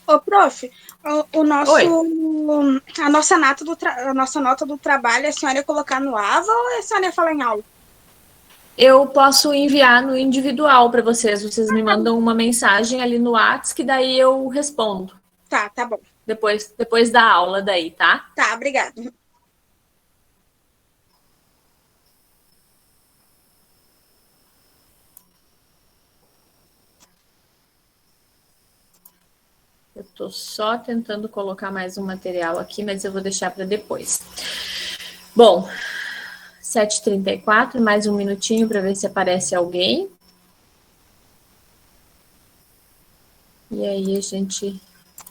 Ô, prof, o Oi, nosso, a nossa nota do trabalho, a senhora ia colocar no AVA ou a senhora ia falar em aula? eu posso enviar no individual para vocês. Vocês me mandam uma mensagem ali no WhatsApp que daí eu respondo Tá bom. depois da aula daí, tá? Tá, obrigada. Eu tô só tentando colocar mais um material aqui, mas eu vou deixar para depois. Bom, 7h34, mais um minutinho para ver se aparece alguém. E aí a gente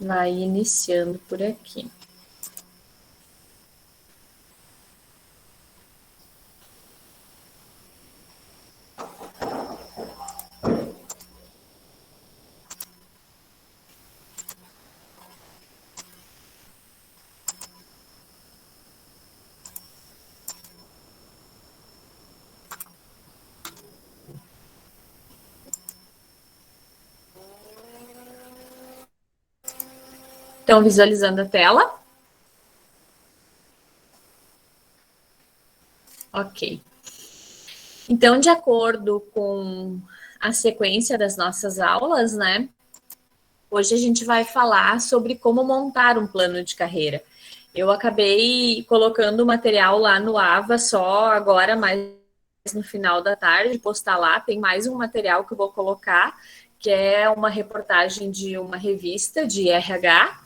vai iniciando por aqui. Estão visualizando a tela? Ok. Então, de acordo com a sequência das nossas aulas, né? Hoje a gente vai falar sobre como montar um plano de carreira. Eu acabei colocando o material lá no AVA só agora, mais no final da tarde, postar lá. Tem mais um material que eu vou colocar, que é uma reportagem de uma revista de RH.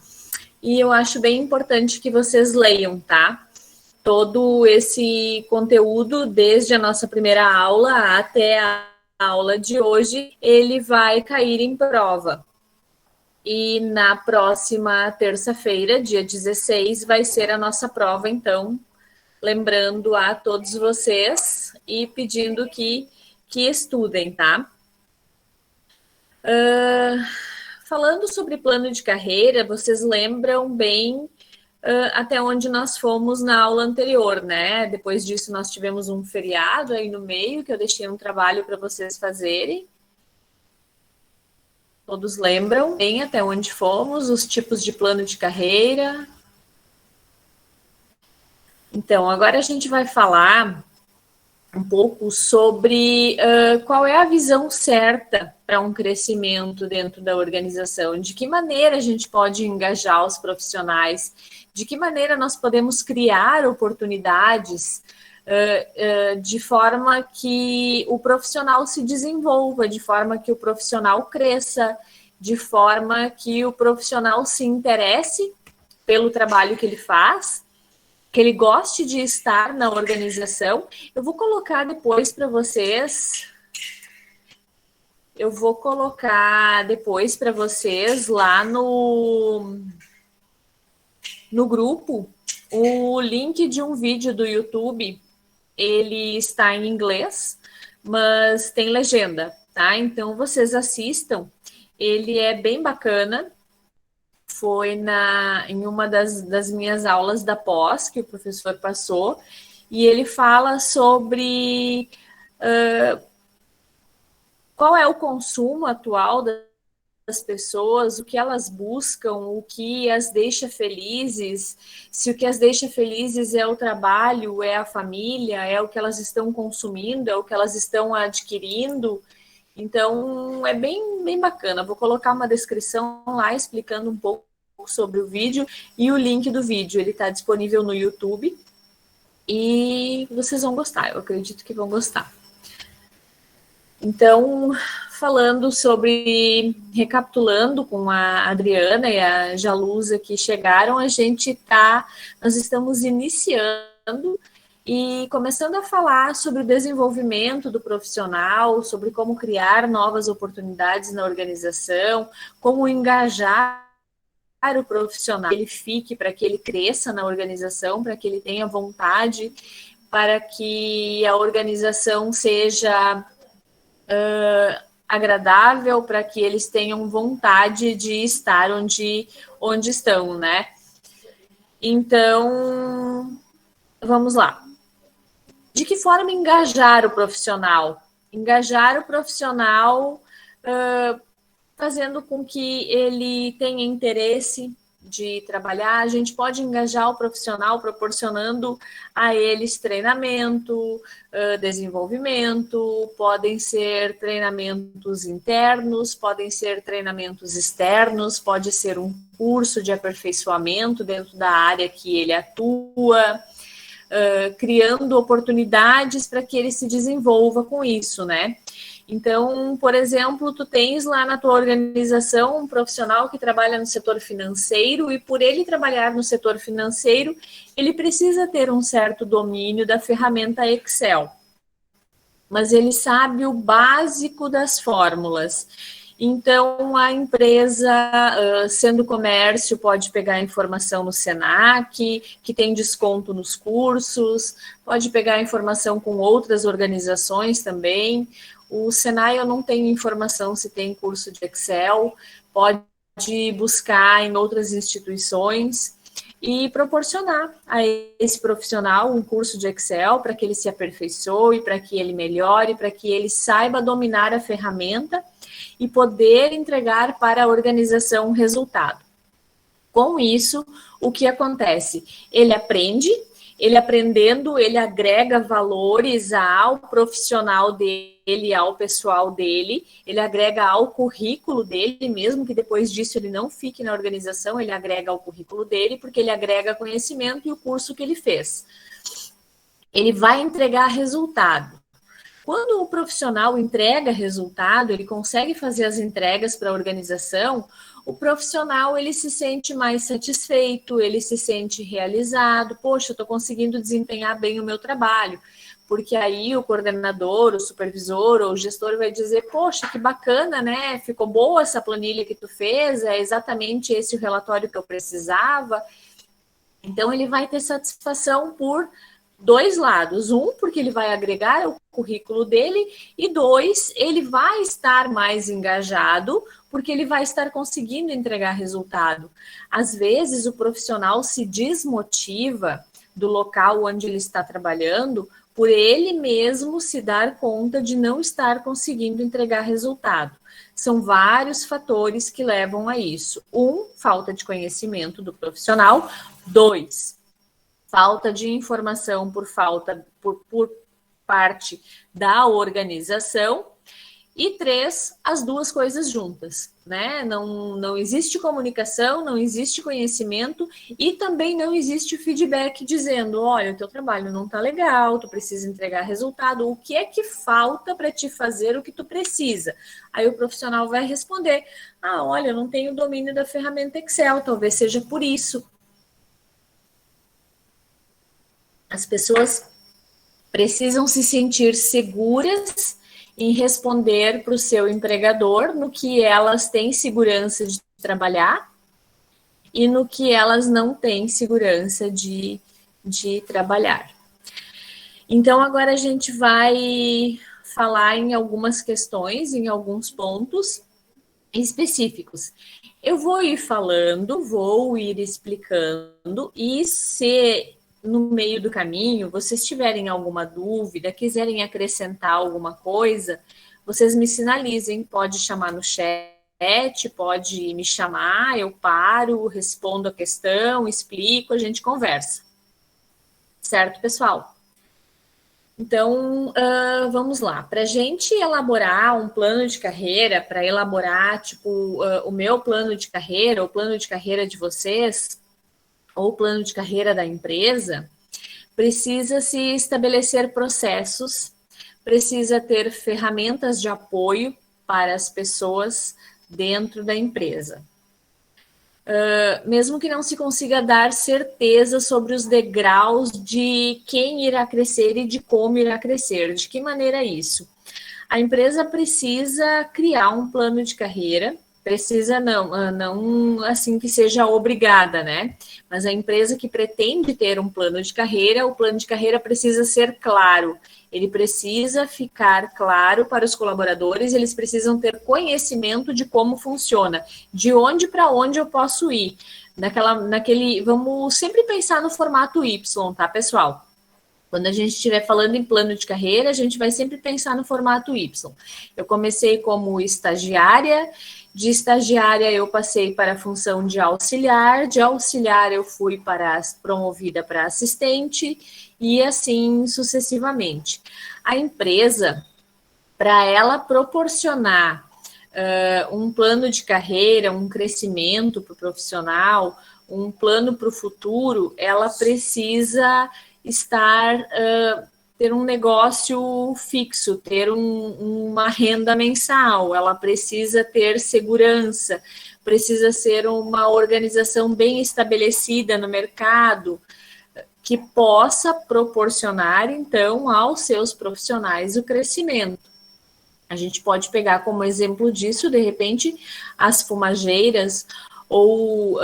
E eu acho bem importante que vocês leiam, tá? Todo esse conteúdo, desde a nossa primeira aula até a aula de hoje, ele vai cair em prova. E na próxima terça-feira, dia 16, vai ser a nossa prova, então, lembrando a todos vocês e pedindo que estudem, tá? Falando sobre plano de carreira, vocês lembram bem até onde nós fomos na aula anterior, né? Depois disso, nós tivemos um feriado aí no meio, que eu deixei um trabalho para vocês fazerem. Todos lembram bem até onde fomos, os tipos de plano de carreira. Então, agora a gente vai falar um pouco sobre qual é a visão certa para um crescimento dentro da organização, de que maneira a gente pode engajar os profissionais, de que maneira nós podemos criar oportunidades de forma que o profissional se desenvolva, de forma que o profissional cresça, de forma que o profissional se interesse pelo trabalho que ele faz, que ele goste de estar na organização. Eu vou colocar depois para vocês. Eu vou colocar depois para vocês lá no grupo o link de um vídeo do YouTube. Ele está em inglês, mas tem legenda, tá? Então vocês assistam. Ele é bem bacana. Foi em uma das minhas aulas da pós que o professor passou, e ele fala sobre qual é o consumo atual das pessoas, o que elas buscam, o que as deixa felizes, se o que as deixa felizes é o trabalho, é a família, é o que elas estão consumindo, é o que elas estão adquirindo. Então, é bem bacana. Vou colocar uma descrição lá explicando um pouco sobre o vídeo e o link do vídeo. Ele está disponível no YouTube e vocês vão gostar. Eu acredito que vão gostar. Então, falando sobre, recapitulando com a Adriana e a Jalusa que chegaram, nós estamos iniciando e começando a falar sobre o desenvolvimento do profissional, sobre como criar novas oportunidades na organização, como engajar o profissional, que ele fique, para que ele cresça na organização, para que ele tenha vontade, para que a organização seja agradável, para que eles tenham vontade de estar onde estão, né? Então, vamos lá. De que forma engajar o profissional? Engajar o profissional fazendo com que ele tenha interesse de trabalhar. A gente pode engajar o profissional proporcionando a eles treinamento, desenvolvimento, podem ser treinamentos internos, podem ser treinamentos externos, pode ser um curso de aperfeiçoamento dentro da área que ele atua, criando oportunidades para que ele se desenvolva com isso, né? Então, por exemplo, tu tens lá na tua organização um profissional que trabalha no setor financeiro e por ele trabalhar no setor financeiro, ele precisa ter um certo domínio da ferramenta Excel. Mas ele sabe o básico das fórmulas. Então, a empresa, sendo comércio, pode pegar a informação no Senac, que tem desconto nos cursos, pode pegar a informação com outras organizações também. O Senai eu não tenho informação se tem curso de Excel, pode buscar em outras instituições e proporcionar a esse profissional um curso de Excel para que ele se aperfeiçoe, para que ele melhore, para que ele saiba dominar a ferramenta e poder entregar para a organização um resultado. Com isso, o que acontece? Ele aprende, ele aprendendo, ele agrega valores ao profissional dele, ao pessoal dele, ele agrega ao currículo dele, mesmo que depois disso ele não fique na organização, ele agrega ao currículo dele, porque ele agrega conhecimento e o curso que ele fez. Ele vai entregar resultado. Quando o profissional entrega resultado, ele consegue fazer as entregas para a organização, o profissional ele se sente mais satisfeito, ele se sente realizado, poxa, eu estou conseguindo desempenhar bem o meu trabalho, porque aí o coordenador, o supervisor ou o gestor vai dizer, poxa, que bacana, né? Ficou boa essa planilha que tu fez, é exatamente esse o relatório que eu precisava. Então, ele vai ter satisfação por dois lados. Um, porque ele vai agregar o currículo dele, e dois, ele vai estar mais engajado, porque ele vai estar conseguindo entregar resultado. Às vezes, o profissional se desmotiva do local onde ele está trabalhando por ele mesmo se dar conta de não estar conseguindo entregar resultado. São vários fatores que levam a isso. Um, falta de conhecimento do profissional. Dois, falta de informação por parte da organização. E três, as duas coisas juntas, né? Não existe comunicação, não existe conhecimento e também não existe feedback dizendo, olha, o teu trabalho não tá legal, tu precisa entregar resultado, o que é que falta para te fazer o que tu precisa? Aí o profissional vai responder, olha, eu não tenho domínio da ferramenta Excel, talvez seja por isso. As pessoas precisam se sentir seguras em responder para o seu empregador no que elas têm segurança de trabalhar e no que elas não têm segurança de trabalhar. Então, agora a gente vai falar em algumas questões, em alguns pontos específicos. Eu vou ir falando, vou ir explicando, e se no meio do caminho vocês tiverem alguma dúvida, quiserem acrescentar alguma coisa, vocês me sinalizem, pode chamar no chat, pode me chamar, eu paro, respondo a questão, explico, a gente conversa. Certo, pessoal? Então, vamos lá. Para a gente elaborar um plano de carreira, para elaborar, o meu plano de carreira, o plano de carreira de vocês, ou plano de carreira da empresa, precisa se estabelecer processos, precisa ter ferramentas de apoio para as pessoas dentro da empresa. Mesmo que não se consiga dar certeza sobre os degraus de quem irá crescer e de como irá crescer, de que maneira isso? A empresa precisa criar um plano de carreira, precisa não assim que seja obrigada, né? Mas a empresa que pretende ter um plano de carreira, o plano de carreira precisa ser claro. Ele precisa ficar claro para os colaboradores, eles precisam ter conhecimento de como funciona, de onde para onde eu posso ir. Vamos sempre pensar no formato Y, tá, pessoal? Quando a gente estiver falando em plano de carreira, a gente vai sempre pensar no formato Y. Eu comecei como estagiária, De estagiária eu passei para a função de auxiliar eu fui promovida para assistente e assim sucessivamente. A empresa, para ela proporcionar um plano de carreira, um crescimento para o profissional, um plano para o futuro, ela precisa ter um negócio fixo, ter uma renda mensal, ela precisa ter segurança, precisa ser uma organização bem estabelecida no mercado, que possa proporcionar, então, aos seus profissionais o crescimento. A gente pode pegar como exemplo disso, de repente, as fumageiras ou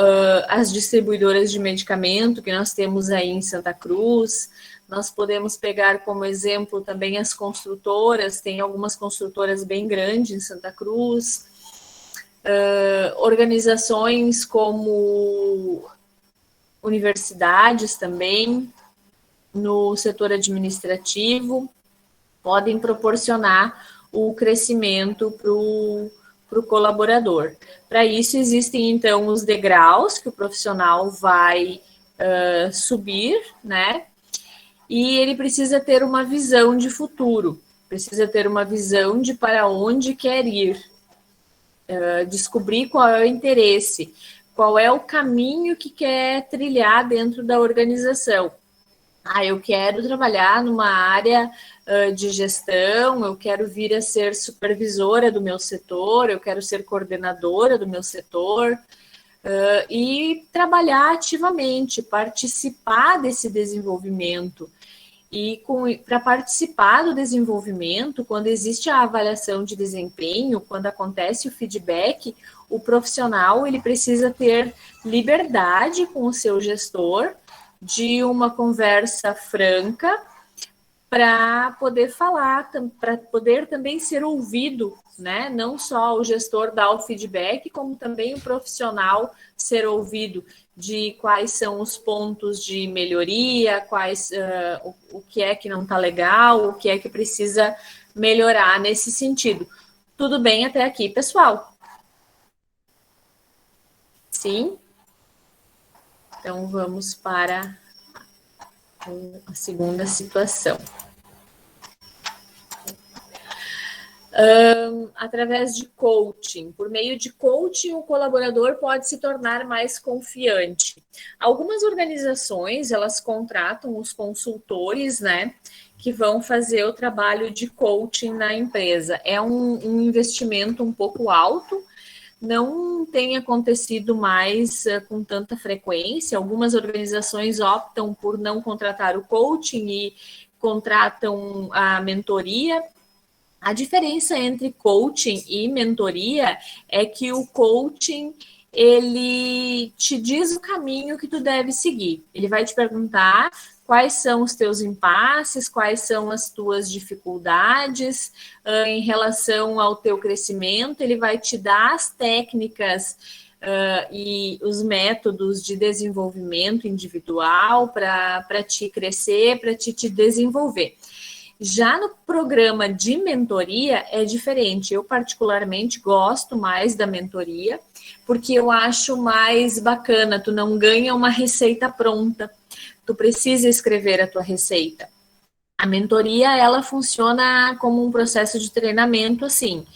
as distribuidoras de medicamento que nós temos aí em Santa Cruz. Nós podemos pegar como exemplo também as construtoras, tem algumas construtoras bem grandes em Santa Cruz, organizações como universidades também, no setor administrativo, podem proporcionar o crescimento para o colaborador. Para isso, existem, então, os degraus que o profissional vai subir, né? E ele precisa ter uma visão de futuro, precisa ter uma visão de para onde quer ir, descobrir qual é o interesse, qual é o caminho que quer trilhar dentro da organização. Eu quero trabalhar numa área de gestão, eu quero vir a ser supervisora do meu setor, eu quero ser coordenadora do meu setor, e trabalhar ativamente, participar desse desenvolvimento. E para participar do desenvolvimento, quando existe a avaliação de desempenho, quando acontece o feedback, o profissional ele precisa ter liberdade com o seu gestor, de uma conversa franca, para poder falar, para poder também ser ouvido, né? Não só o gestor dar o feedback, como também o profissional ser ouvido de quais são os pontos de melhoria, o que é que não está legal, o que é que precisa melhorar nesse sentido. Tudo bem até aqui, pessoal? Sim? Então, vamos para a segunda situação. Através de coaching. Por meio de coaching, o colaborador pode se tornar mais confiante. Algumas organizações, elas contratam os consultores, né, que vão fazer o trabalho de coaching na empresa. É um investimento um pouco alto, não tem acontecido mais com tanta frequência. Algumas organizações optam por não contratar o coaching e contratam a mentoria. A diferença entre coaching e mentoria é que o coaching, ele te diz o caminho que tu deve seguir. Ele vai te perguntar quais são os teus impasses, quais são as tuas dificuldades em relação ao teu crescimento. Ele vai te dar as técnicas e os métodos de desenvolvimento individual para te crescer, para te desenvolver. Já no programa de mentoria é diferente. Eu particularmente gosto mais da mentoria, porque eu acho mais bacana. Tu não ganha uma receita pronta. Tu precisa escrever a tua receita. A mentoria, ela funciona como um processo de treinamento, assim.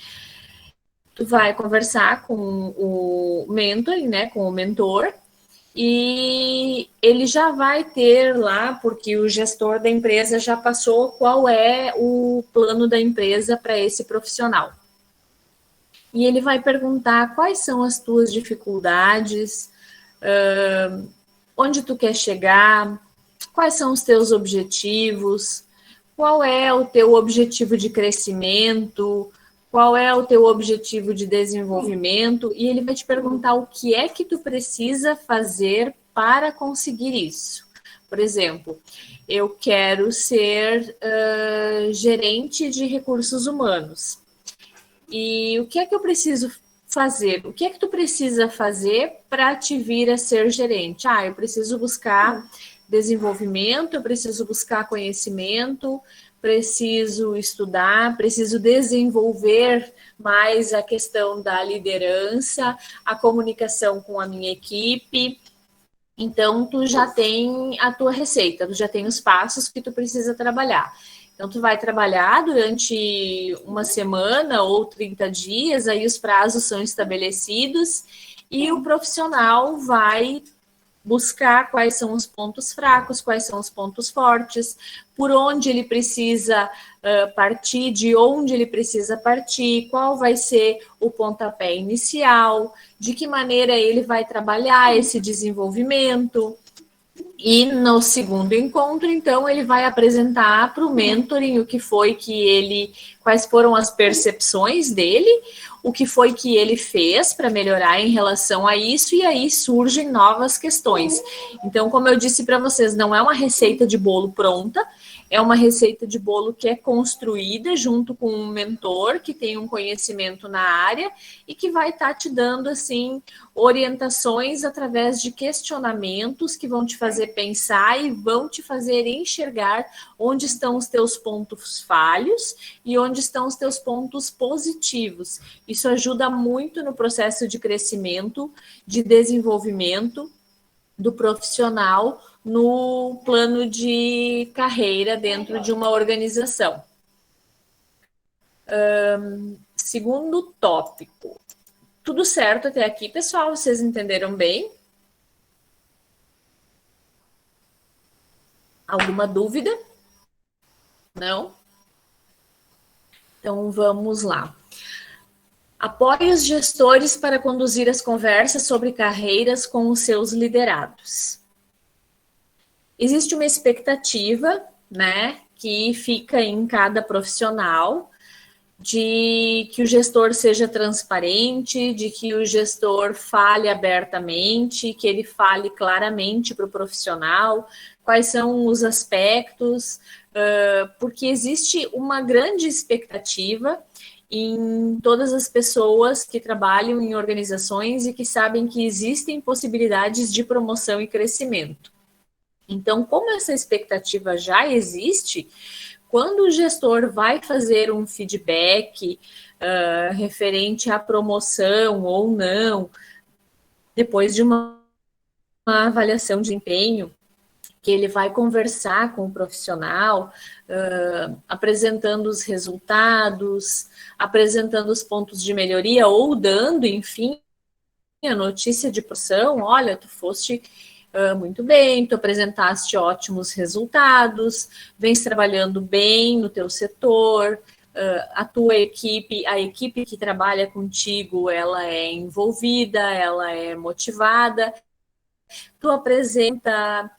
Tu vai conversar com o mentor, né, com o mentor, e ele já vai ter lá, porque o gestor da empresa já passou qual é o plano da empresa para esse profissional. E ele vai perguntar quais são as tuas dificuldades, onde tu quer chegar, quais são os teus objetivos, qual é o teu objetivo de crescimento, qual é o teu objetivo de desenvolvimento, e ele vai te perguntar o que é que tu precisa fazer para conseguir isso. Por exemplo, eu quero ser gerente de recursos humanos. E o que é que eu preciso fazer? O que é que tu precisa fazer para te vir a ser gerente? Eu preciso buscar desenvolvimento, eu preciso buscar conhecimento, preciso estudar, preciso desenvolver mais a questão da liderança, a comunicação com a minha equipe. Então, tu já tem a tua receita, tu já tem os passos que tu precisa trabalhar. Então, tu vai trabalhar durante uma semana ou 30 dias, aí os prazos são estabelecidos e o profissional vai buscar quais são os pontos fracos, quais são os pontos fortes, por onde ele precisa partir, de onde ele precisa partir, qual vai ser o pontapé inicial, de que maneira ele vai trabalhar esse desenvolvimento. E no segundo encontro, então, ele vai apresentar para o mentoring o que foi que ele, quais foram as percepções dele, o que foi que ele fez para melhorar em relação a isso, e aí surgem novas questões. Então, como eu disse para vocês, não é uma receita de bolo pronta, é uma receita de bolo que é construída junto com um mentor que tem um conhecimento na área e que vai estar te dando, assim, orientações através de questionamentos que vão te fazer pensar e vão te fazer enxergar onde estão os teus pontos falhos e onde estão os teus pontos positivos. Isso ajuda muito no processo de crescimento, de desenvolvimento do profissional no plano de carreira dentro de uma organização. Segundo tópico. Tudo certo até aqui, pessoal? Vocês entenderam bem? Alguma dúvida? Não? Então, vamos lá. Apoie os gestores para conduzir as conversas sobre carreiras com os seus liderados. Existe uma expectativa, né, que fica em cada profissional de que o gestor seja transparente, de que o gestor fale abertamente, que ele fale claramente para o profissional, quais são os aspectos, porque existe uma grande expectativa em todas as pessoas que trabalham em organizações e que sabem que existem possibilidades de promoção e crescimento. Então, como essa expectativa já existe, quando o gestor vai fazer um feedback referente à promoção ou não, depois de uma avaliação de desempenho, que ele vai conversar com o profissional, apresentando os resultados, apresentando os pontos de melhoria ou dando, enfim, a notícia de promoção, olha, tu foste muito bem, tu apresentaste ótimos resultados, vens trabalhando bem no teu setor, a tua equipe, a equipe que trabalha contigo, ela é envolvida, ela é motivada, tu apresenta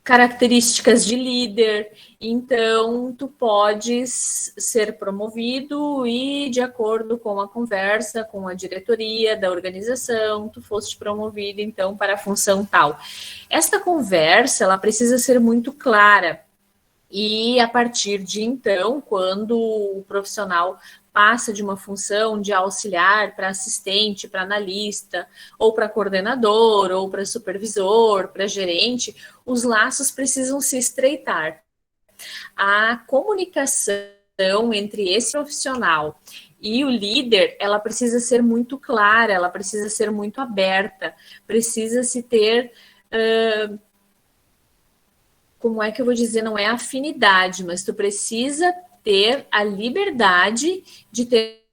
características de líder, então tu podes ser promovido e de acordo com a conversa com a diretoria da organização, tu foste promovido então para a função tal. Esta conversa, ela precisa ser muito clara e a partir de então, quando o profissional passa de uma função de auxiliar para assistente, para analista, ou para coordenador, ou para supervisor, para gerente, os laços precisam se estreitar. A comunicação entre esse profissional e o líder, ela precisa ser muito clara, ela precisa ser muito aberta, precisa se ter... como é que eu vou dizer? Não é afinidade, mas tu precisa ter a liberdade de ter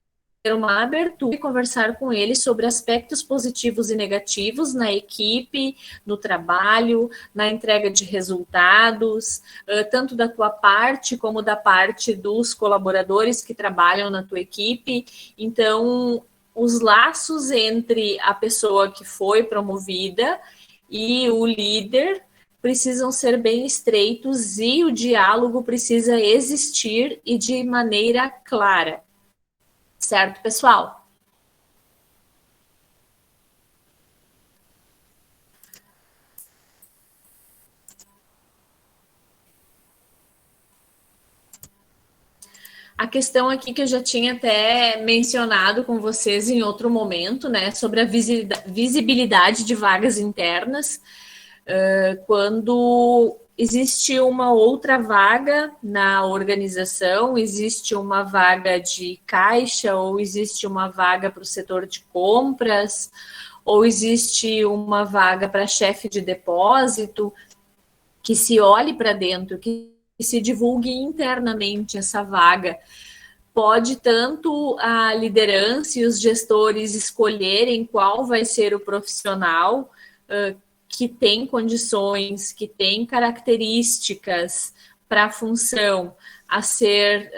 uma abertura e conversar com ele sobre aspectos positivos e negativos na equipe, no trabalho, na entrega de resultados, tanto da tua parte como da parte dos colaboradores que trabalham na tua equipe. Então, os laços entre a pessoa que foi promovida e o líder precisam ser bem estreitos e o diálogo precisa existir e de maneira clara. Certo, pessoal? A questão aqui que eu já tinha até mencionado com vocês em outro momento, né, sobre a visibilidade de vagas internas, quando existe uma outra vaga na organização, existe uma vaga de caixa, ou existe uma vaga para o setor de compras, ou existe uma vaga para chefe de depósito, que se olhe para dentro, que se divulgue internamente essa vaga. Pode tanto a liderança e os gestores escolherem qual vai ser o profissional que tem condições, que tem características para a função a ser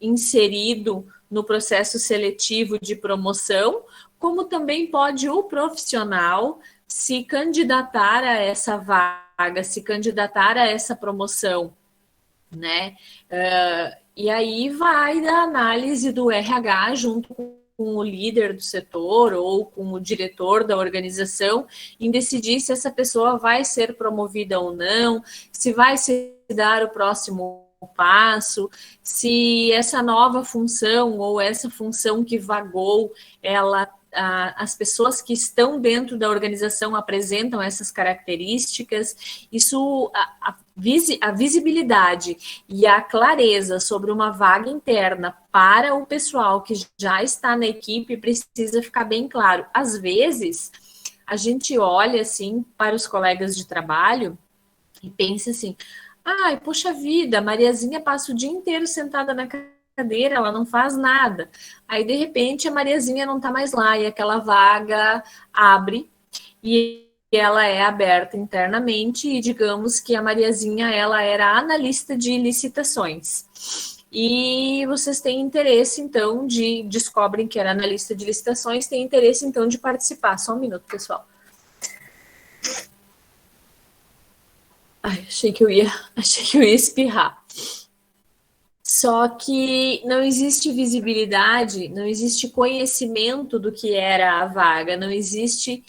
inserido no processo seletivo de promoção, como também pode o profissional se candidatar a essa vaga, se candidatar a essa promoção, né? E aí vai da análise do RH junto com o líder do setor ou com o diretor da organização em decidir se essa pessoa vai ser promovida ou não, se vai se dar o próximo passo, se essa nova função ou essa função que vagou, as pessoas que estão dentro da organização apresentam essas características. Isso, a visibilidade e a clareza sobre uma vaga interna para o pessoal que já está na equipe precisa ficar bem claro. Às vezes, a gente olha assim para os colegas de trabalho e pensa assim: ai, poxa vida, a Mariazinha passa o dia inteiro sentada na cadeira, ela não faz nada. Aí, de repente, a Mariazinha não está mais lá e aquela vaga abre e ela é aberta internamente e digamos que a Mariazinha, ela era analista de licitações. E vocês têm interesse, então, descobrem que era analista de licitações, têm interesse, então, de participar. Só um minuto, pessoal. Ai, achei que eu ia espirrar. Só que não existe visibilidade, não existe conhecimento do que era a vaga, não existe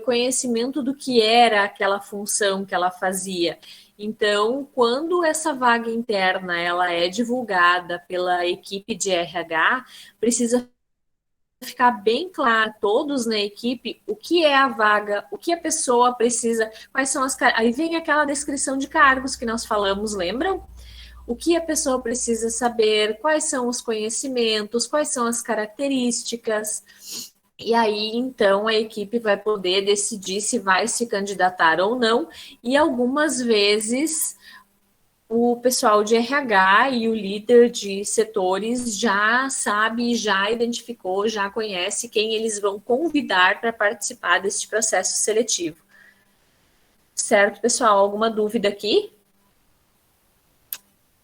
conhecimento do que era aquela função que ela fazia. Então, quando essa vaga interna ela é divulgada pela equipe de RH, precisa ficar bem claro a todos na equipe o que é a vaga, o que a pessoa precisa, quais são as... Aí vem aquela descrição de cargos que nós falamos, lembram? O que a pessoa precisa saber, quais são os conhecimentos, quais são as características. E aí, então, a equipe vai poder decidir se vai se candidatar ou não. E algumas vezes o pessoal de RH e o líder de setores já sabe, já identificou, já conhece quem eles vão convidar para participar deste processo seletivo. Certo, pessoal? Alguma dúvida aqui?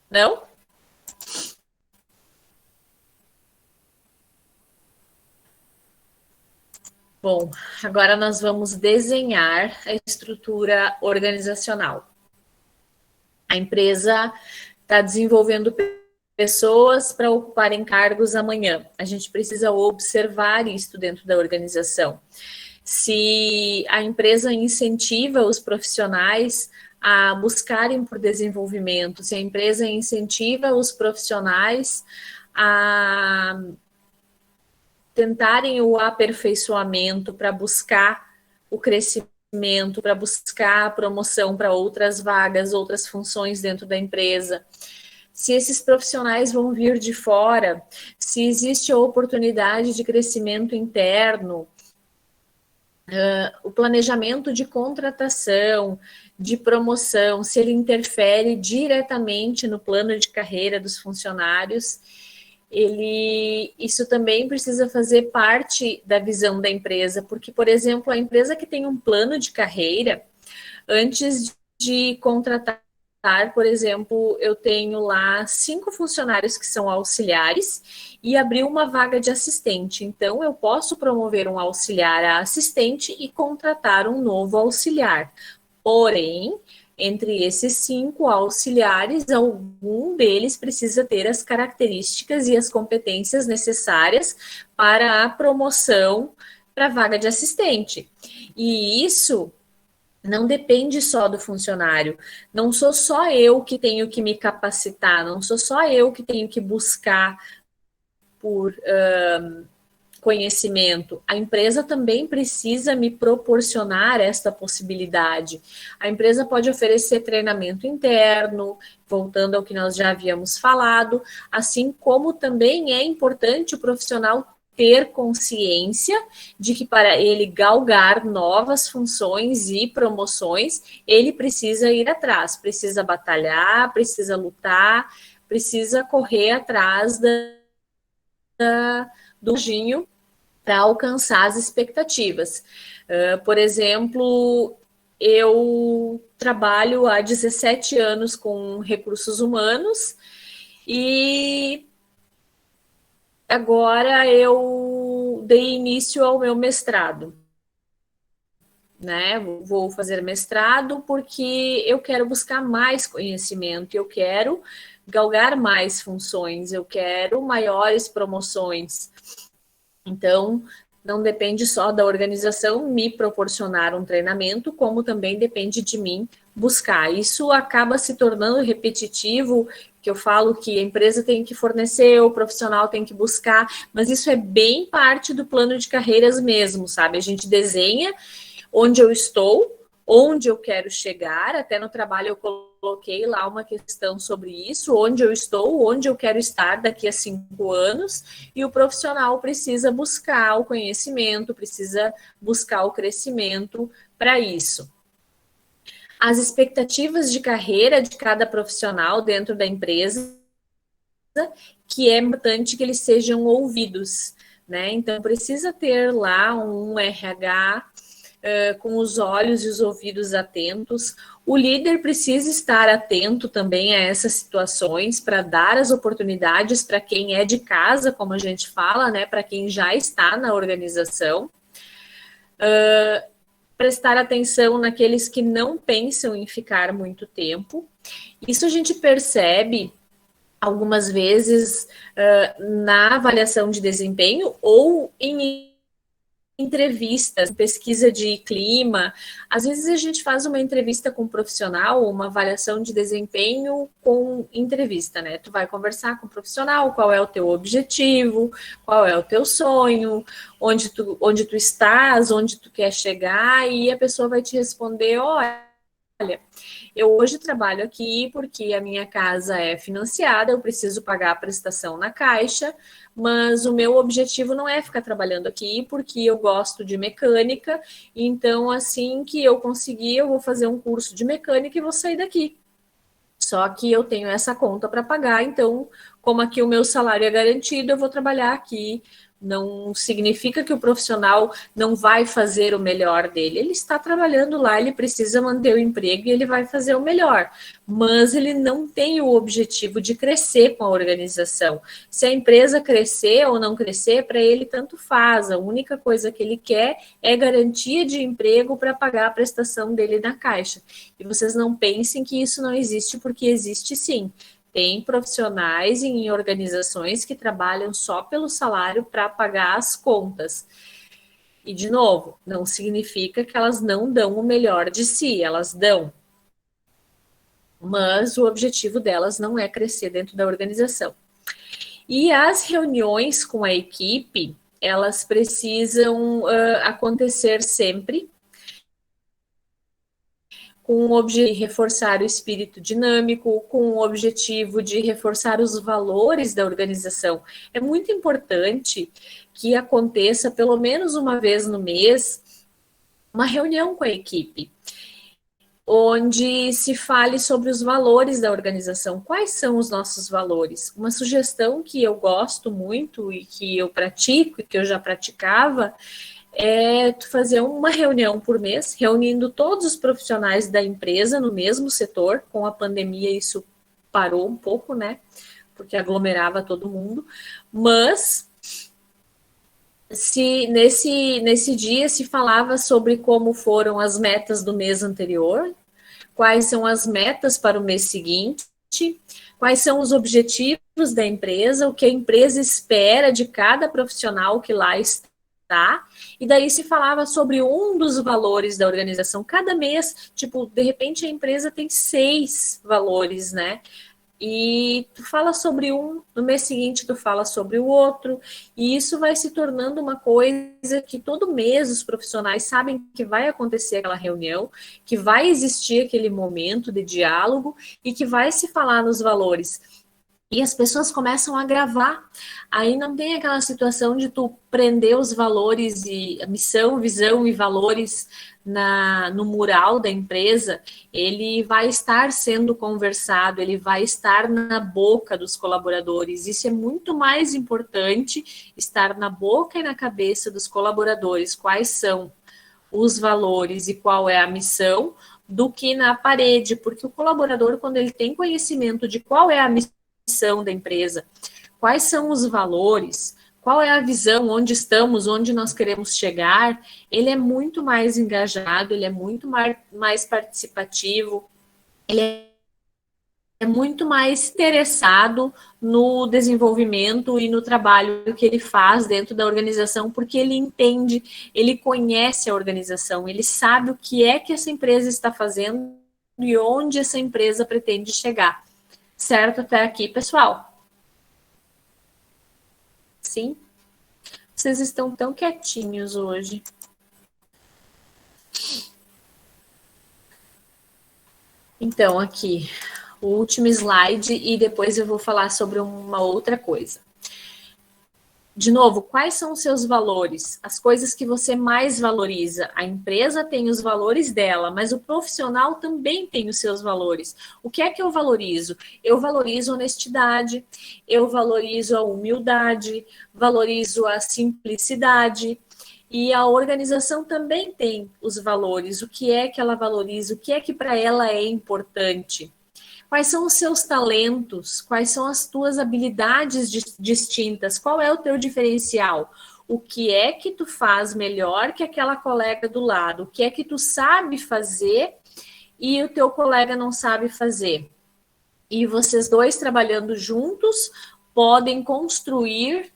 Não? Bom, agora nós vamos desenhar a estrutura organizacional. A empresa está desenvolvendo pessoas para ocuparem cargos amanhã. A gente precisa observar isso dentro da organização. Se a empresa incentiva os profissionais a buscarem por desenvolvimento, se a empresa incentiva os profissionais a tentarem o aperfeiçoamento para buscar o crescimento, para buscar a promoção para outras vagas, outras funções dentro da empresa. Se esses profissionais vão vir de fora, se existe a oportunidade de crescimento interno, o planejamento de contratação, de promoção, se ele interfere diretamente no plano de carreira dos funcionários, isso também precisa fazer parte da visão da empresa, porque, por exemplo, a empresa que tem um plano de carreira, antes de contratar, por exemplo, eu tenho lá 5 funcionários que são auxiliares e abri uma vaga de assistente. Então, eu posso promover um auxiliar a assistente e contratar um novo auxiliar. Porém, entre esses 5 auxiliares, algum deles precisa ter as características e as competências necessárias para a promoção para a vaga de assistente. E isso não depende só do funcionário. Não sou só eu que tenho que me capacitar, não sou só eu que tenho que buscar por conhecimento, a empresa também precisa me proporcionar esta possibilidade. A empresa pode oferecer treinamento interno, voltando ao que nós já havíamos falado, assim como também é importante o profissional ter consciência de que para ele galgar novas funções e promoções, ele precisa ir atrás, precisa batalhar, precisa lutar, precisa correr atrás do anjinho para alcançar as expectativas. Por exemplo, eu trabalho há 17 anos com recursos humanos e agora eu dei início ao meu mestrado. Né? Vou fazer mestrado porque eu quero buscar mais conhecimento, eu quero galgar mais funções, eu quero maiores promoções. Então, não depende só da organização me proporcionar um treinamento, como também depende de mim buscar. Isso acaba se tornando repetitivo, que eu falo que a empresa tem que fornecer, o profissional tem que buscar, mas isso é bem parte do plano de carreiras mesmo, sabe? A gente desenha onde eu estou, onde eu quero chegar, até no trabalho eu coloquei lá uma questão sobre isso, onde eu estou, onde eu quero estar daqui a 5 anos, e o profissional precisa buscar o conhecimento, precisa buscar o crescimento para isso. As expectativas de carreira de cada profissional dentro da empresa, que é importante que eles sejam ouvidos, né? Então, precisa ter lá um RH com os olhos e os ouvidos atentos. O líder precisa estar atento também a essas situações para dar as oportunidades para quem é de casa, como a gente fala, né? Para quem já está na organização. Prestar atenção naqueles que não pensam em ficar muito tempo. Isso a gente percebe algumas vezes na avaliação de desempenho ou em entrevistas, pesquisa de clima. Às vezes a gente faz uma entrevista com um profissional, uma avaliação de desempenho com entrevista, né? Tu vai conversar com o profissional, qual é o teu objetivo, qual é o teu sonho, onde tu estás, onde tu quer chegar, e a pessoa vai te responder, olha, eu hoje trabalho aqui porque a minha casa é financiada, eu preciso pagar a prestação na Caixa, mas o meu objetivo não é ficar trabalhando aqui porque eu gosto de mecânica, então assim que eu conseguir, eu vou fazer um curso de mecânica e vou sair daqui. Só que eu tenho essa conta para pagar, então, como aqui o meu salário é garantido, eu vou trabalhar aqui. Não significa que o profissional não vai fazer o melhor dele. Ele está trabalhando lá, ele precisa manter o emprego e ele vai fazer o melhor. Mas ele não tem o objetivo de crescer com a organização. Se a empresa crescer ou não crescer, para ele tanto faz. A única coisa que ele quer é garantia de emprego para pagar a prestação dele na Caixa. E vocês não pensem que isso não existe, porque existe sim. Tem profissionais em organizações que trabalham só pelo salário para pagar as contas. E, de novo, não significa que elas não dão o melhor de si, elas dão. Mas o objetivo delas não é crescer dentro da organização. E as reuniões com a equipe, elas precisam acontecer sempre com o objetivo de reforçar o espírito dinâmico, com o objetivo de reforçar os valores da organização. É muito importante que aconteça pelo menos uma vez no mês uma reunião com a equipe, onde se fale sobre os valores da organização. Quais são os nossos valores? Uma sugestão que eu gosto muito e que eu pratico e que eu já praticava é tu fazer uma reunião por mês, reunindo todos os profissionais da empresa no mesmo setor. Com a pandemia isso parou um pouco, né? Porque aglomerava todo mundo. Mas se nesse dia se falava sobre como foram as metas do mês anterior, quais são as metas para o mês seguinte, quais são os objetivos da empresa, o que a empresa espera de cada profissional que lá está. E daí se falava sobre um dos valores da organização. Cada mês, tipo, de repente a empresa tem 6 valores, né? e tu fala sobre um, no mês seguinte tu fala sobre o outro, e isso vai se tornando uma coisa que todo mês os profissionais sabem que vai acontecer aquela reunião, que vai existir aquele momento de diálogo e que vai se falar nos valores. E as pessoas começam a gravar. Aí não tem aquela situação de tu prender os valores e a missão, visão e valores no mural da empresa. Ele vai estar sendo conversado, ele vai estar na boca dos colaboradores. Isso é muito mais importante, estar na boca e na cabeça dos colaboradores. Quais são os valores e qual é a missão, do que na parede, porque o colaborador, quando ele tem conhecimento de qual é a missão da empresa, quais são os valores, qual é a visão, onde estamos, onde nós queremos chegar, ele é muito mais engajado, ele é muito mais participativo, ele é muito mais interessado no desenvolvimento e no trabalho que ele faz dentro da organização, porque ele entende, ele conhece a organização, ele sabe o que é que essa empresa está fazendo e onde essa empresa pretende chegar. Certo até aqui, pessoal? Sim? Vocês estão tão quietinhos hoje. Então, aqui, o último slide e depois eu vou falar sobre uma outra coisa. De novo, quais são os seus valores? As coisas que você mais valoriza. A empresa tem os valores dela, mas o profissional também tem os seus valores. O que é que eu valorizo? Eu valorizo a honestidade, eu valorizo a humildade, valorizo a simplicidade. E a organização também tem os valores. O que é que ela valoriza? O que é que para ela é importante? Quais são os seus talentos? Quais são as tuas habilidades distintas? Qual é o teu diferencial? O que é que tu faz melhor que aquela colega do lado? O que é que tu sabe fazer e o teu colega não sabe fazer? E vocês dois trabalhando juntos podem construir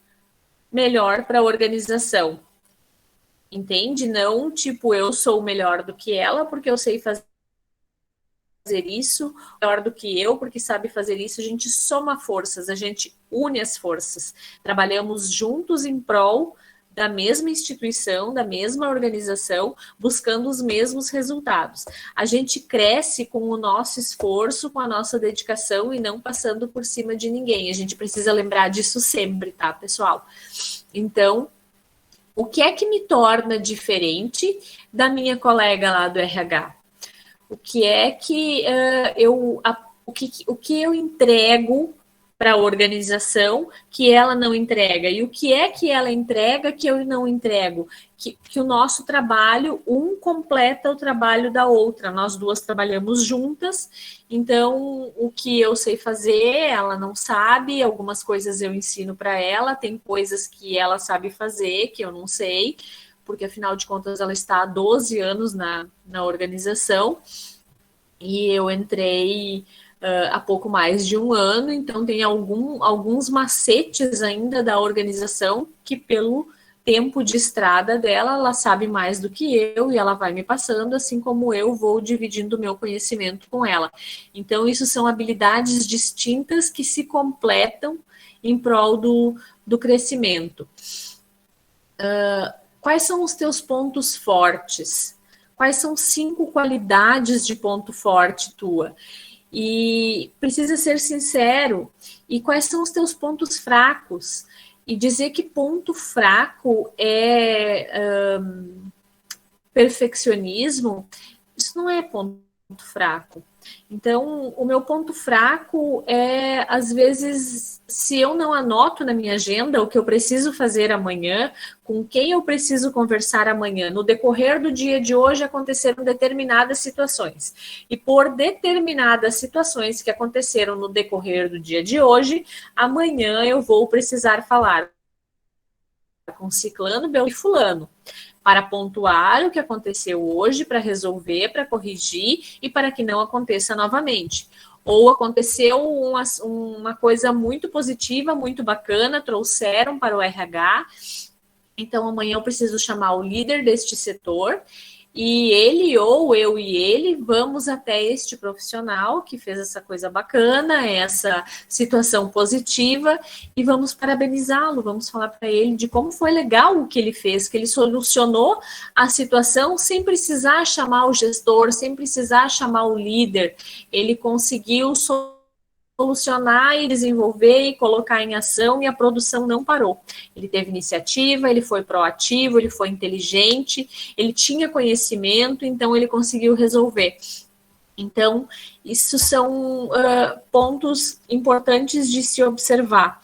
melhor para a organização. Entende? Não tipo, eu sou melhor do que ela porque eu sei fazer isso, melhor do que eu, porque sabe fazer isso. A gente soma forças, a gente une as forças. Trabalhamos juntos em prol da mesma instituição, da mesma organização, buscando os mesmos resultados. A gente cresce com o nosso esforço, com a nossa dedicação e não passando por cima de ninguém. A gente precisa lembrar disso sempre, tá, pessoal? Então, o que é que me torna diferente da minha colega lá do RH? O que é que o que eu entrego para a organização que ela não entrega? E o que é que ela entrega que eu não entrego? Que o nosso trabalho, um completa o trabalho da outra. Nós duas trabalhamos juntas, então o que eu sei fazer, ela não sabe, algumas coisas eu ensino para ela, tem coisas que ela sabe fazer, que eu não sei, porque afinal de contas ela está há 12 anos na organização, e eu entrei há pouco mais de um ano, então tem alguns macetes ainda da organização que pelo tempo de estrada dela, ela sabe mais do que eu e ela vai me passando, assim como eu vou dividindo o meu conhecimento com ela. Então, isso são habilidades distintas que se completam em prol do crescimento. Quais são os teus pontos fortes? Quais são 5 qualidades de ponto forte tua? E precisa ser sincero. E quais são os teus pontos fracos? E dizer que ponto fraco é perfeccionismo, isso não é ponto fraco. Então, o meu ponto fraco é, às vezes, se eu não anoto na minha agenda o que eu preciso fazer amanhã, com quem eu preciso conversar amanhã, no decorrer do dia de hoje aconteceram determinadas situações. E por determinadas situações que aconteceram no decorrer do dia de hoje, amanhã eu vou precisar falar com ciclano, beltrano e fulano, para pontuar o que aconteceu hoje, para resolver, para corrigir e para que não aconteça novamente. Ou aconteceu uma coisa muito positiva, muito bacana, trouxeram para o RH, então amanhã eu preciso chamar o líder deste setor e ele ou eu e ele vamos até este profissional que fez essa coisa bacana, essa situação positiva, e vamos parabenizá-lo, vamos falar para ele de como foi legal o que ele fez, que ele solucionou a situação sem precisar chamar o gestor, sem precisar chamar o líder, ele conseguiu solucionar e desenvolver e colocar em ação, e a produção não parou. Ele teve iniciativa, ele foi proativo, ele foi inteligente, ele tinha conhecimento, então ele conseguiu resolver. Então, isso são pontos importantes de se observar.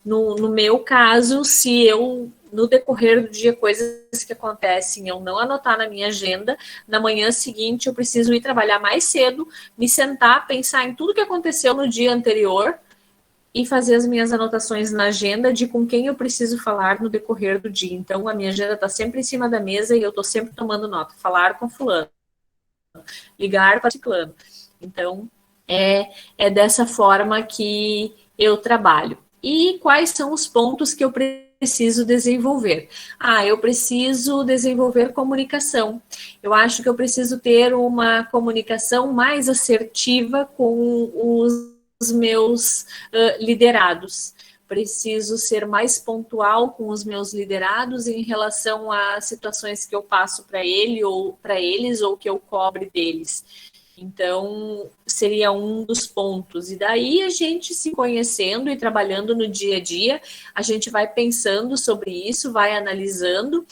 No meu caso, se eu, no decorrer do dia, coisas que acontecem, eu não anotar na minha agenda, na manhã seguinte eu preciso ir trabalhar mais cedo, me sentar, pensar em tudo que aconteceu no dia anterior e fazer as minhas anotações na agenda de com quem eu preciso falar no decorrer do dia. Então, a minha agenda está sempre em cima da mesa e eu estou sempre tomando nota. Falar com fulano, ligar para ciclano. Então, é dessa forma que eu trabalho. E quais são os pontos que eu preciso desenvolver? Eu preciso desenvolver comunicação. Eu acho que eu preciso ter uma comunicação mais assertiva com os meus liderados. Preciso ser mais pontual com os meus liderados em relação a situações que eu passo para ele ou para eles, ou que eu cobre deles. Então, seria um dos pontos. E daí, a gente se conhecendo e trabalhando no dia a dia, a gente vai pensando sobre isso, vai analisando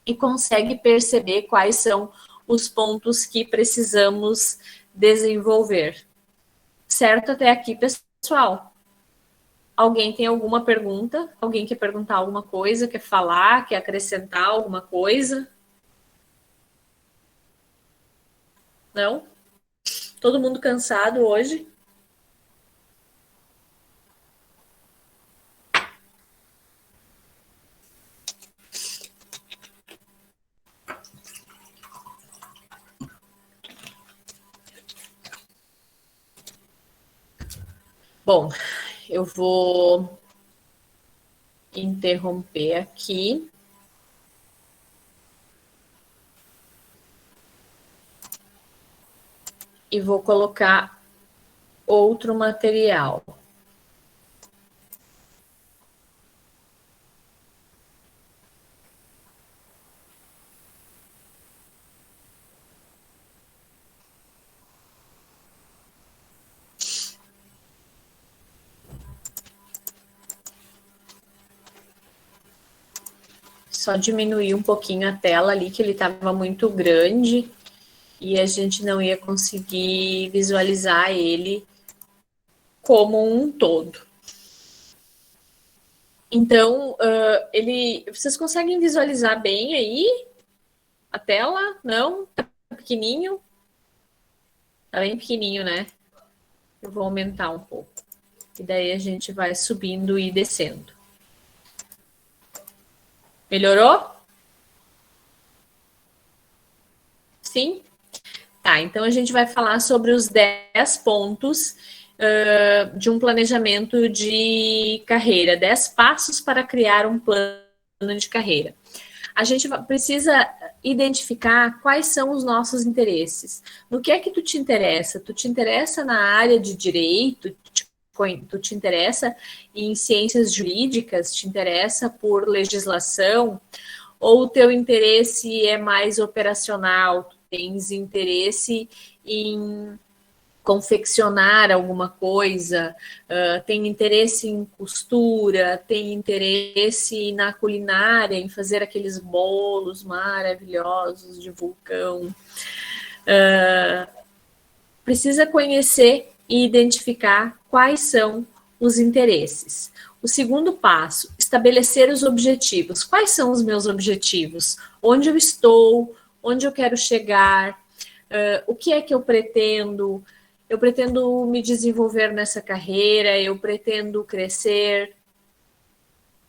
e consegue perceber quais são os pontos que precisamos desenvolver. Certo até aqui, pessoal? Alguém tem alguma pergunta? Alguém quer perguntar alguma coisa? Quer falar? Quer acrescentar alguma coisa? Não? Todo mundo cansado hoje? Bom, eu vou interromper aqui. E vou colocar outro material. Só diminuir um pouquinho a tela ali, que ele estava muito grande e a gente não ia conseguir visualizar ele como um todo. Então, vocês conseguem visualizar bem aí a tela? Não? Tá pequenininho? Tá bem pequenininho, né? Eu vou aumentar um pouco. E daí a gente vai subindo e descendo. Melhorou? Sim? Tá, então a gente vai falar sobre os 10 pontos de um planejamento de carreira, 10 passos para criar um plano de carreira. A gente precisa identificar quais são os nossos interesses. No que é que tu te interessa? Tu te interessa na área de direito? Tu te interessa em ciências jurídicas? Te interessa por legislação? Ou o teu interesse é mais operacional? Tu tens interesse em confeccionar alguma coisa, tem interesse em costura, tem interesse na culinária, em fazer aqueles bolos maravilhosos de vulcão. Precisa conhecer e identificar quais são os interesses. O segundo passo, estabelecer os objetivos. Quais são os meus objetivos? Onde eu estou? Onde eu quero chegar? O que é que eu pretendo? Eu pretendo me desenvolver nessa carreira, eu pretendo crescer.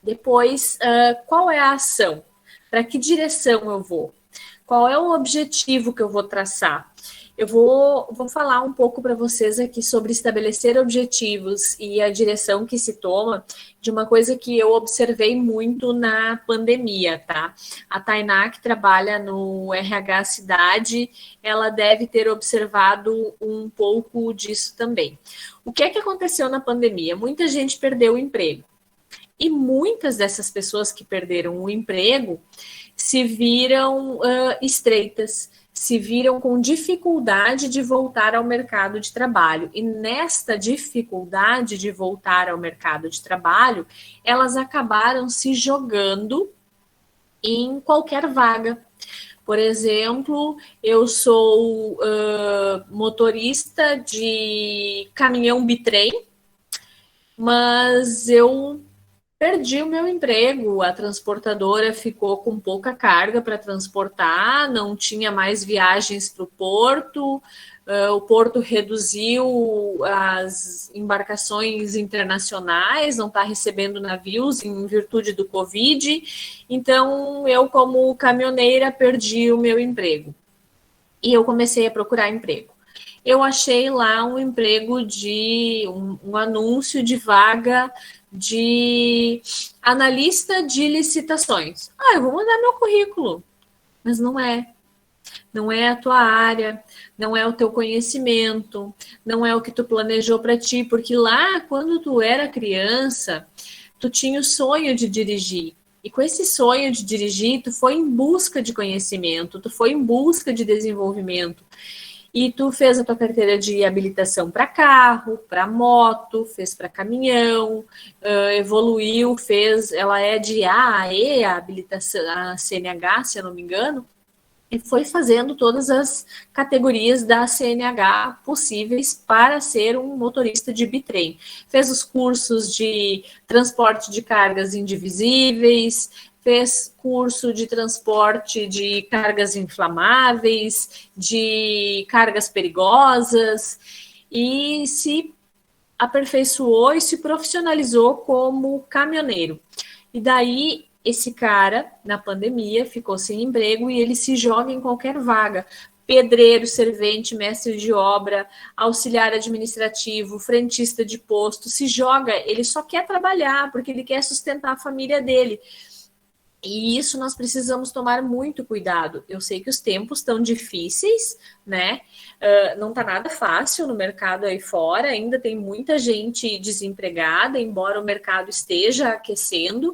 Depois, qual é a ação? Para que direção eu vou? Qual é o objetivo que eu vou traçar? Eu vou falar um pouco para vocês aqui sobre estabelecer objetivos e a direção que se toma de uma coisa que eu observei muito na pandemia, tá? A Tainá, que trabalha no RH Cidade, ela deve ter observado um pouco disso também. O que é que aconteceu na pandemia? Muita gente perdeu o emprego. E muitas dessas pessoas que perderam o emprego se viram estreitas, se viram com dificuldade de voltar ao mercado de trabalho. E nesta dificuldade de voltar ao mercado de trabalho, elas acabaram se jogando em qualquer vaga. Por exemplo, eu sou motorista de caminhão bitrem, mas eu perdi o meu emprego, a transportadora ficou com pouca carga para transportar, não tinha mais viagens para o porto reduziu as embarcações internacionais, não está recebendo navios em virtude do Covid, então eu, como caminhoneira, perdi o meu emprego. E eu comecei a procurar emprego. Eu achei lá um emprego de um anúncio de vaga de analista de licitações. Eu vou mandar meu currículo, mas não é a tua área, não é o teu conhecimento, não é o que tu planejou para ti, porque lá, quando tu era criança, tu tinha o sonho de dirigir. E com esse sonho de dirigir, tu foi em busca de conhecimento, tu foi em busca de desenvolvimento. E tu fez a tua carteira de habilitação para carro, para moto, fez para caminhão, evoluiu, ela é de A a E, a habilitação, a CNH, se eu não me engano, e foi fazendo todas as categorias da CNH possíveis para ser um motorista de bitrem. Fez os cursos de transporte de cargas indivisíveis, fez curso de transporte de cargas inflamáveis, de cargas perigosas, e se aperfeiçoou e se profissionalizou como caminhoneiro. E daí, esse cara, na pandemia, ficou sem emprego e ele se joga em qualquer vaga. Pedreiro, servente, mestre de obra, auxiliar administrativo, frentista de posto, se joga, ele só quer trabalhar, porque ele quer sustentar a família dele. E isso nós precisamos tomar muito cuidado. Eu sei que os tempos estão difíceis, né? Não está nada fácil no mercado aí fora, ainda tem muita gente desempregada, embora o mercado esteja aquecendo,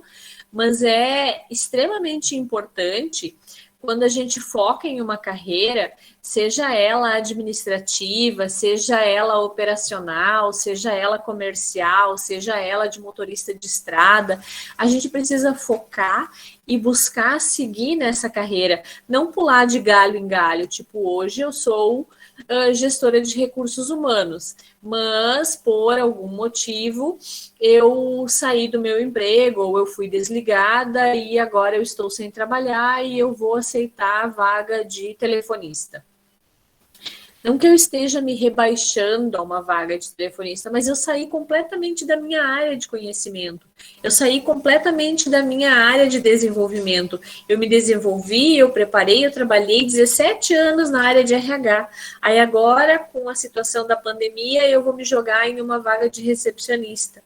mas é extremamente importante quando a gente foca em uma carreira, seja ela administrativa, seja ela operacional, seja ela comercial, seja ela de motorista de estrada, a gente precisa focar e buscar seguir nessa carreira, não pular de galho em galho, tipo, hoje eu sou gestora de recursos humanos, mas por algum motivo eu saí do meu emprego ou eu fui desligada e agora eu estou sem trabalhar e eu vou aceitar a vaga de telefonista. Não que eu esteja me rebaixando a uma vaga de telefonista, mas eu saí completamente da minha área de conhecimento. Eu saí completamente da minha área de desenvolvimento. Eu me desenvolvi, eu preparei, eu trabalhei 17 anos na área de RH. Aí agora, com a situação da pandemia, eu vou me jogar em uma vaga de recepcionista.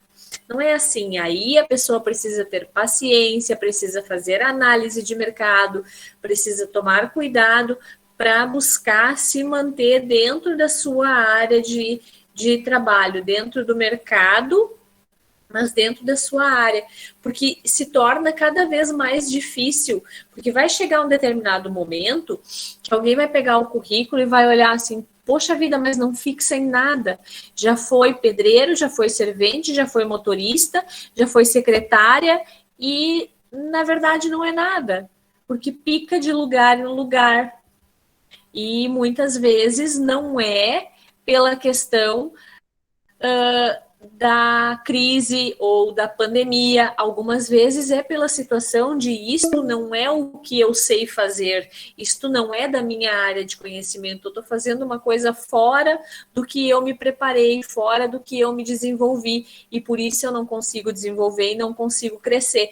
Não é assim. Aí a pessoa precisa ter paciência, precisa fazer análise de mercado, precisa tomar cuidado para buscar se manter dentro da sua área de trabalho, dentro do mercado, mas dentro da sua área, porque se torna cada vez mais difícil, porque vai chegar um determinado momento que alguém vai pegar o currículo e vai olhar assim, poxa vida, mas não fixa em nada. Já foi pedreiro, já foi servente, já foi motorista, já foi secretária e, na verdade, não é nada, porque pica de lugar em lugar. E muitas vezes não é pela questão da crise ou da pandemia, algumas vezes é pela situação de isto não é o que eu sei fazer, isto não é da minha área de conhecimento, eu estou fazendo uma coisa fora do que eu me preparei, fora do que eu me desenvolvi, e por isso eu não consigo desenvolver e não consigo crescer.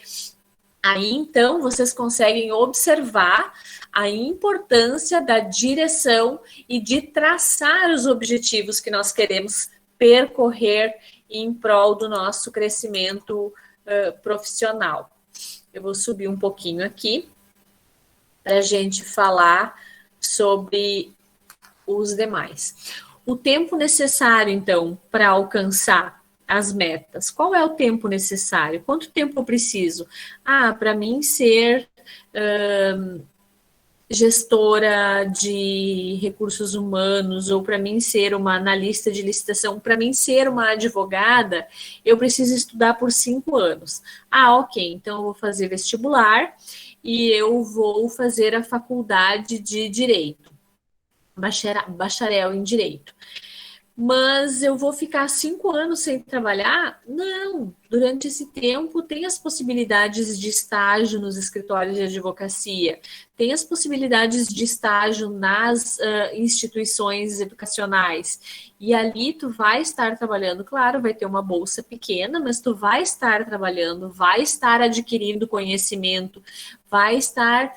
Aí, então, vocês conseguem observar a importância da direção e de traçar os objetivos que nós queremos percorrer em prol do nosso crescimento profissional. Eu vou subir um pouquinho aqui para a gente falar sobre os demais. O tempo necessário, então, para alcançar as metas. Qual é o tempo necessário? Quanto tempo eu preciso? Para mim ser gestora de recursos humanos, ou para mim ser uma analista de licitação, para mim ser uma advogada, eu preciso estudar por 5 anos. Ok, então eu vou fazer vestibular e eu vou fazer a faculdade de Direito, bacharel em Direito. Mas eu vou ficar 5 anos sem trabalhar? Não. Durante esse tempo, tem as possibilidades de estágio nos escritórios de advocacia, tem as possibilidades de estágio nas instituições educacionais. E ali tu vai estar trabalhando, claro, vai ter uma bolsa pequena, mas tu vai estar trabalhando, vai estar adquirindo conhecimento, vai estar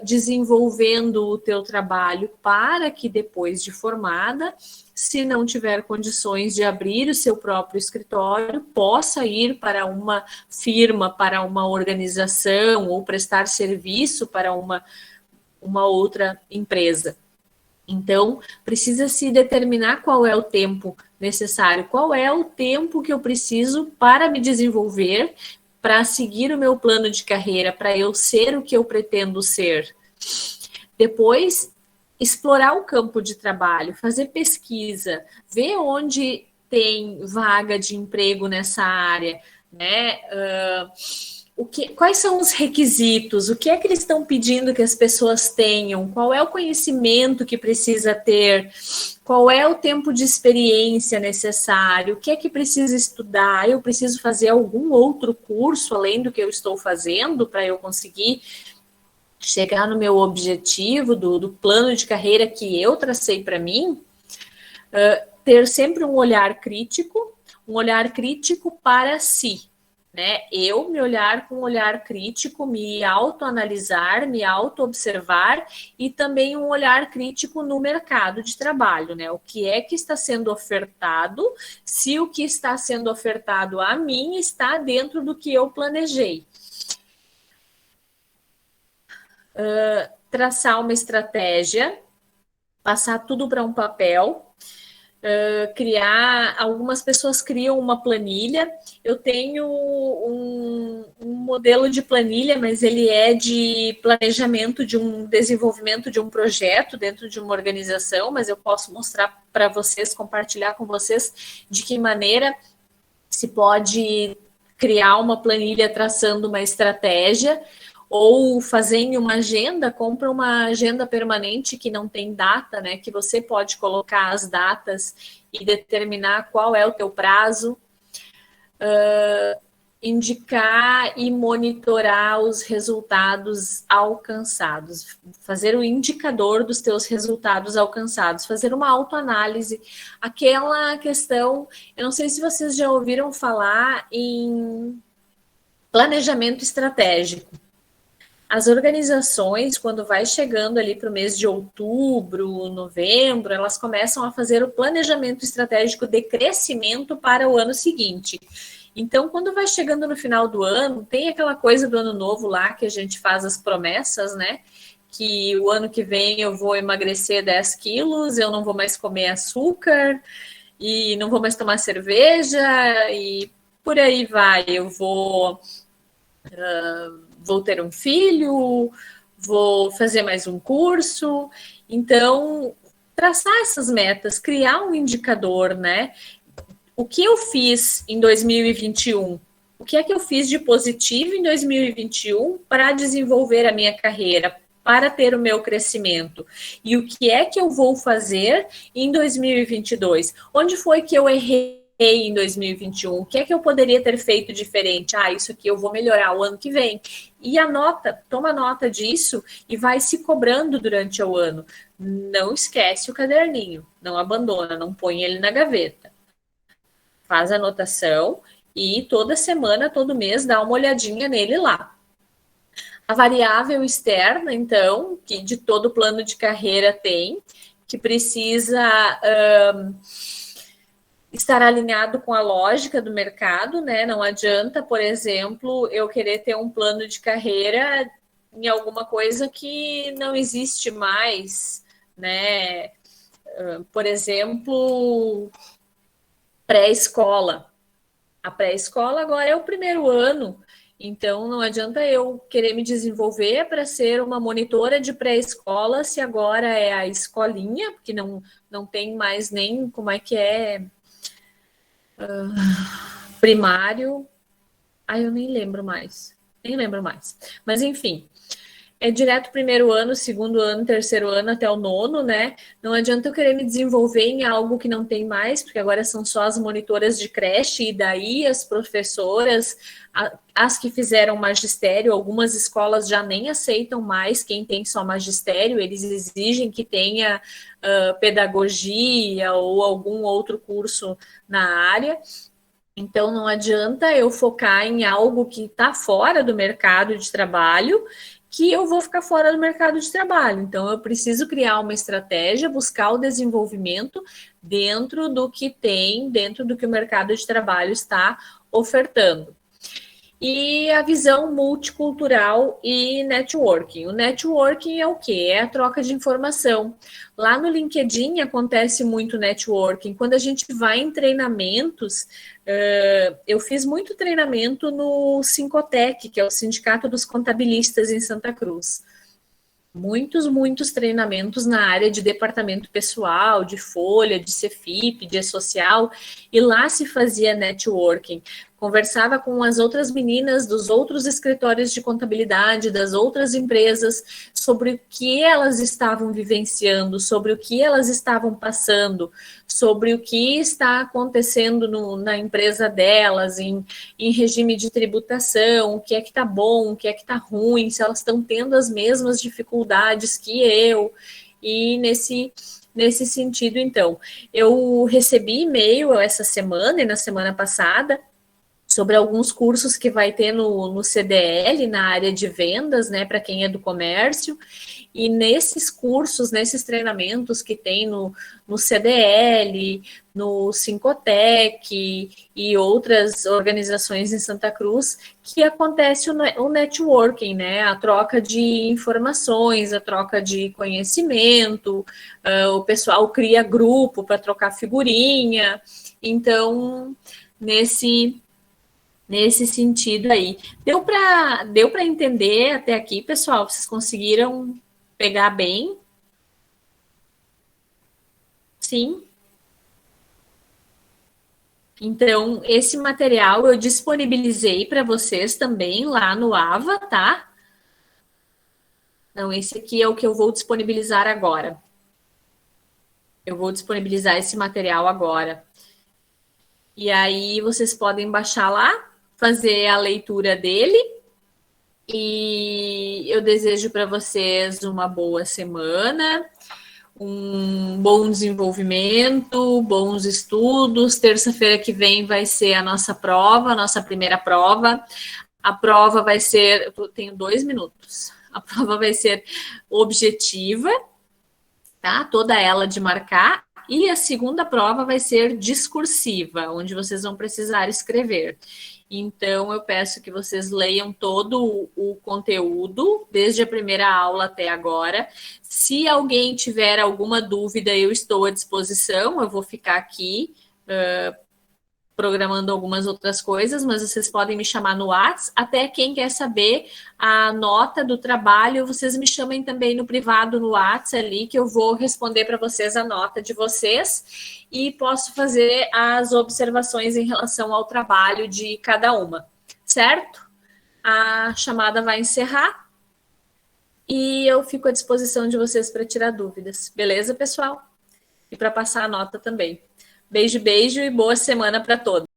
desenvolvendo o teu trabalho para que depois de formada, se não tiver condições de abrir o seu próprio escritório, possa ir para uma firma, para uma organização ou prestar serviço para uma outra empresa. Então, precisa se determinar qual é o tempo necessário, qual é o tempo que eu preciso para me desenvolver, para seguir o meu plano de carreira, para eu ser o que eu pretendo ser. Depois, explorar o campo de trabalho, fazer pesquisa, ver onde tem vaga de emprego nessa área, né? Quais são os requisitos? O que é que eles estão pedindo que as pessoas tenham? Qual é o conhecimento que precisa ter? Qual é o tempo de experiência necessário? O que é que precisa estudar? Eu preciso fazer algum outro curso além do que eu estou fazendo para eu conseguir chegar no meu objetivo do plano de carreira que eu tracei para mim? Ter sempre um olhar crítico para si. Né? Eu me olhar com um olhar crítico, me autoanalisar, me auto-observar e também um olhar crítico no mercado de trabalho, né? O que é que está sendo ofertado, se o que está sendo ofertado a mim está dentro do que eu planejei. Traçar uma estratégia, passar tudo para um papel, algumas pessoas criam uma planilha. Eu tenho um modelo de planilha, mas ele é de planejamento de um desenvolvimento de um projeto dentro de uma organização, mas eu posso mostrar para vocês, compartilhar com vocês de que maneira se pode criar uma planilha traçando uma estratégia, ou fazer em uma agenda, compra uma agenda permanente que não tem data, né? Que você pode colocar as datas e determinar qual é o teu prazo. Indicar e monitorar os resultados alcançados. Fazer o indicador dos teus resultados alcançados. Fazer uma autoanálise. Aquela questão, eu não sei se vocês já ouviram falar em planejamento estratégico. As organizações, quando vai chegando ali para o mês de outubro, novembro, elas começam a fazer o planejamento estratégico de crescimento para o ano seguinte. Então, quando vai chegando no final do ano, tem aquela coisa do ano novo lá, que a gente faz as promessas, né? Que o ano que vem eu vou emagrecer 10 quilos, eu não vou mais comer açúcar, e não vou mais tomar cerveja, e por aí vai. Eu vou ter um filho, vou fazer mais um curso. Então, traçar essas metas, criar um indicador, né? O que eu fiz em 2021? O que é que eu fiz de positivo em 2021 para desenvolver a minha carreira, para ter o meu crescimento? E o que é que eu vou fazer em 2022? Onde foi que eu errei em 2021? O que é que eu poderia ter feito diferente? Isso aqui eu vou melhorar o ano que vem. E toma nota disso e vai se cobrando durante o ano. Não esquece o caderninho, não abandona, não põe ele na gaveta. Faz a anotação e toda semana, todo mês, dá uma olhadinha nele lá. A variável externa, então, que de todo plano de carreira tem, que precisa estar alinhado com a lógica do mercado, né? Não adianta, por exemplo, eu querer ter um plano de carreira em alguma coisa que não existe mais, né? Por exemplo, pré-escola. A pré-escola agora é o primeiro ano, então não adianta eu querer me desenvolver para ser uma monitora de pré-escola se agora é a escolinha, porque não tem mais nem como é que é primário. Eu nem lembro mais. Nem lembro mais. Mas enfim, é direto primeiro ano, segundo ano, terceiro ano até o nono, né? Não adianta eu querer me desenvolver em algo que não tem mais, porque agora são só as monitoras de creche, e daí as professoras, as que fizeram magistério, algumas escolas já nem aceitam mais quem tem só magistério, eles exigem que tenha pedagogia ou algum outro curso na área. Então, não adianta eu focar em algo que está fora do mercado de trabalho, que eu vou ficar fora do mercado de trabalho. Então, eu preciso criar uma estratégia, buscar o desenvolvimento dentro do que tem, dentro do que o mercado de trabalho está ofertando. E a visão multicultural e networking. O networking é o quê? É a troca de informação. Lá no LinkedIn acontece muito networking. Quando a gente vai em treinamentos, eu fiz muito treinamento no Sincotec, que é o Sindicato dos Contabilistas em Santa Cruz. Muitos treinamentos na área de departamento pessoal, de folha, de Cefip, de E-Social, e lá se fazia networking. Conversava com as outras meninas dos outros escritórios de contabilidade, das outras empresas, sobre o que elas estavam vivenciando, sobre o que elas estavam passando, sobre o que está acontecendo na empresa delas, em regime de tributação, o que é que está bom, o que é que está ruim, se elas estão tendo as mesmas dificuldades que eu, e nesse sentido, então, eu recebi e-mail essa semana e na semana passada sobre alguns cursos que vai ter no CDL, na área de vendas, né, para quem é do comércio, e nesses cursos, nesses treinamentos que tem no CDL, no Sincotec e outras organizações em Santa Cruz, que acontece o networking, né, a troca de informações, a troca de conhecimento, o pessoal cria grupo para trocar figurinha, então, nesse sentido aí. Deu para entender até aqui, pessoal? Vocês conseguiram pegar bem? Sim? Então, esse material eu disponibilizei para vocês também lá no AVA, tá? Não, esse aqui é o que eu vou disponibilizar agora. Eu vou disponibilizar esse material agora. E aí vocês podem baixar lá, fazer a leitura dele. E eu desejo para vocês uma boa semana, um bom desenvolvimento, bons estudos. Terça-feira que vem vai ser a nossa prova, a nossa primeira prova. A prova vai ser, eu tenho 2 minutos. A prova vai ser objetiva, tá? Toda ela de marcar. E a segunda prova vai ser discursiva, onde vocês vão precisar escrever. Então, eu peço que vocês leiam todo o conteúdo, desde a primeira aula até agora. Se alguém tiver alguma dúvida, eu estou à disposição, eu vou ficar aqui programando algumas outras coisas, mas vocês podem me chamar no WhatsApp. Até quem quer saber a nota do trabalho, vocês me chamem também no privado no WhatsApp ali, que eu vou responder para vocês a nota de vocês e posso fazer as observações em relação ao trabalho de cada uma, certo? A chamada vai encerrar e eu fico à disposição de vocês para tirar dúvidas, beleza, pessoal? E para passar a nota também. Beijo, beijo e boa semana para todos.